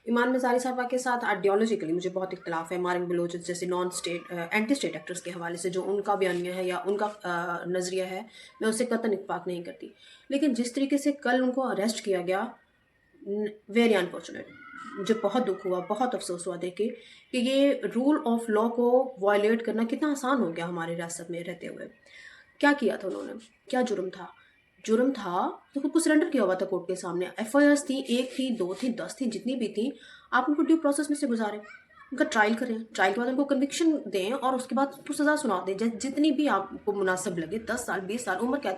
ایمان مزاری صاحبہ کے ساتھ آئیڈیالوجیکلی مجھے بہت اختلاف ہے، مارنگ بلوچ جیسے non state anti state actors کے حوالے سے جو ان کا بیانیہ ہے یا ان کا نظریہ ہے، میں اسے قطعاً اتفاق نہیں کرتی. لیکن جس طریقے سے کل ان کو اریسٹ کیا گیا، ویری انفارچونیٹ. مجھے بہت دکھ ہوا، بہت افسوس ہوا دیکھ کے کہ یہ رول آف لا کو وائلیٹ کرنا کتنا آسان ہو گیا ہمارے ریاست میں رہتے ہوئے. کیا کیا تھا انہوں نے؟ کیا جرم تھا؟ جرم تھا تو خود کو سرنڈر کیا ہوا تھا کورٹ کے سامنے. ایف آئی آرز تھیں، 1 تھی، 2 تھی، 10 تھی، جتنی بھی تھیں. آپ ان کو ڈیو پروسیس میں سے گزاریں، ان کا ٹرائل کریں، ٹرائل کے بعد ان کو کنوکشن دیں اور اس کے بعد ان کو سزا سنا دیں جتنی بھی آپ کو مناسب لگے، 10 سال، 20 سال، عمر کیا.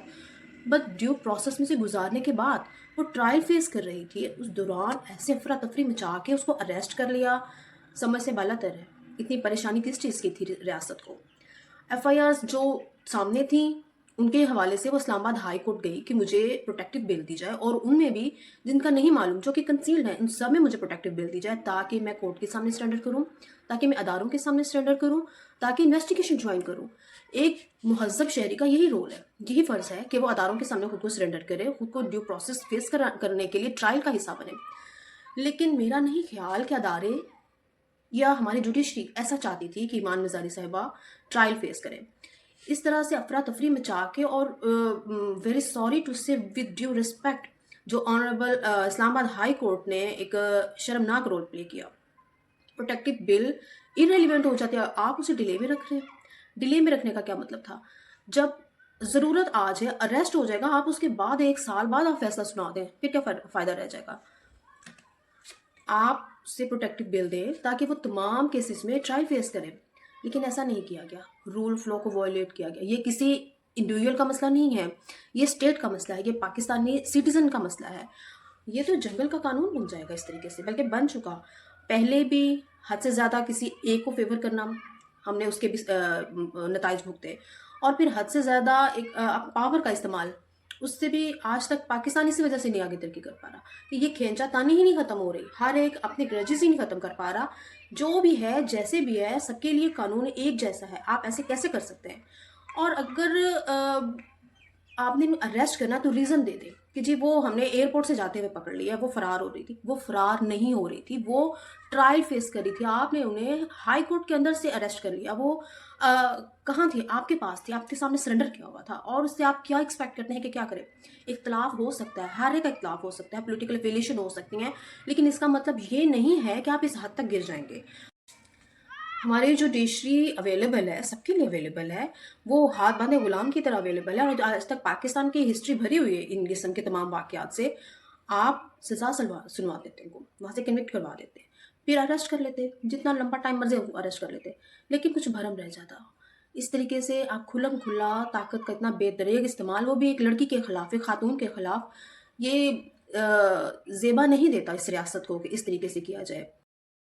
بس ڈیو پروسیس میں سے گزارنے کے بعد وہ ٹرائل فیس کر رہی تھی، اس دوران ایسے افراتفری مچا کے اس کو اریسٹ کر لیا. سمجھ سے بالا تر ہے. اتنی پریشانی کس چیز کی تھی ریاست کو؟ ایف آئی آرز جو سامنے تھیں ان کے حوالے سے وہ اسلام آباد ہائی کورٹ گئی کہ مجھے پروٹیکٹیو بیل دی جائے، اور ان میں بھی جن کا نہیں معلوم، جو کہ کنسیلڈ ہے، ان سب میں مجھے پروٹیکٹیو بیل دی جائے تاکہ میں کورٹ کے سامنے سرنڈر کروں، تاکہ میں اداروں کے سامنے سرنڈر کروں، تاکہ انویسٹیگیشن جوائن کروں. ایک مہذب شہری کا یہی رول ہے، یہی فرض ہے کہ وہ اداروں کے سامنے خود کو سرنڈر کرے، خود کو ڈیو پروسیس فیس کرنے کے لیے ٹرائل کا حصہ بنے. لیکن میرا نہیں خیال کہ ادارے یا ہماری جوڈیشری ایسا چاہتی تھی کہ ایمان مزاری صاحبہ ٹرائل فیس کریں. اس طرح سے افراتفری مچا کے، اور ویری سوری ٹو سے ود ڈیو رسپیکٹ، جو آنریبل اسلام آباد ہائی کورٹ نے ایک شرمناک رول پلے کیا. پروٹیکٹیو بل ارریلیونٹ ہو جاتے ہیں، آپ اسے ڈیلے میں رکھ رہے ہیں. ڈیلے میں رکھنے کا کیا مطلب تھا؟ جب ضرورت آج ہے، اریسٹ ہو جائے گا، آپ اس کے بعد 1 سال بعد آپ فیصلہ سنا دیں، پھر کیا فائدہ رہ جائے گا؟ آپ سے پروٹیکٹیو بل دیں تاکہ وہ تمام کیسز میں ٹرائل فیس کریں. لیکن ایسا نہیں کیا گیا، رول آف لا کو وائلیٹ کیا گیا. یہ کسی انڈیویجول کا مسئلہ نہیں ہے، یہ اسٹیٹ کا مسئلہ ہے، یہ پاکستانی سٹیزن کا مسئلہ ہے. یہ تو جنگل کا قانون بن جائے گا اس طریقے سے، بلکہ بن چکا. پہلے بھی حد سے زیادہ کسی ایک کو فیور کرنا، ہم نے اس کے بھی نتائج بھگتے، اور پھر حد سے زیادہ ایک پاور کا استعمال، اس سے بھی آج تک پاکستان اسی وجہ سے نہیں آگے ترقی کر پا رہا کہ یہ کھینچا تانی ہی نہیں ختم ہو رہی. ہر ایک اپنے گرجز ہی نہیں ختم کر پا رہا. جو بھی ہے، جیسے بھی ہے، سب کے لیے قانون ایک جیسا ہے. آپ ایسے کیسے کر سکتے ہیں؟ اور اگر آپ نے اریسٹ کرنا تو ریزن دے دیں کہ جی وہ ہم نے ایئرپورٹ سے جاتے ہوئے پکڑ لیا، وہ فرار ہو رہی تھی. وہ فرار نہیں ہو رہی تھی، وہ ٹرائل فیس کر رہی تھی. آپ نے انہیں ہائی کورٹ کے اندر سے اریسٹ کر لیا. وہ کہاں تھی؟ آپ کے پاس تھی، آپ کے سامنے سرنڈر کیا ہوا تھا. اور اس سے آپ کیا ایکسپیکٹ کرتے ہیں کہ کیا کرے؟ اختلاف ہو سکتا ہے، ہر ایک اختلاف ہو سکتا ہے، پولیٹیکل افیلیشن ہو سکتی ہیں، لیکن اس کا مطلب یہ نہیں ہے کہ آپ اس حد تک گر جائیں گے. ہماری جوڈیشری اویلیبل ہے، سب کے لیے اویلیبل ہے، وہ ہاتھ باندھے غلام کی طرح اویلیبل ہے. اور آج تک پاکستان کی ہسٹری بھری ہوئی ہے ان قسم کے تمام واقعات سے. آپ سزا سنوا دیتے ان کو، وہاں سے کنوکٹ کروا دیتے، پھر اریسٹ کر لیتے، جتنا لمبا ٹائم مرضی اریسٹ کر لیتے، لیکن کچھ بھرم رہ جاتا. اس طریقے سے آپ کھلم کھلا طاقت کا اتنا بے دریغ استعمال، وہ بھی ایک لڑکی کے خلاف، ایک خاتون کے خلاف، یہ زیبا نہیں دیتا اس ریاست کو کہ اس طریقے سے کیا جائے.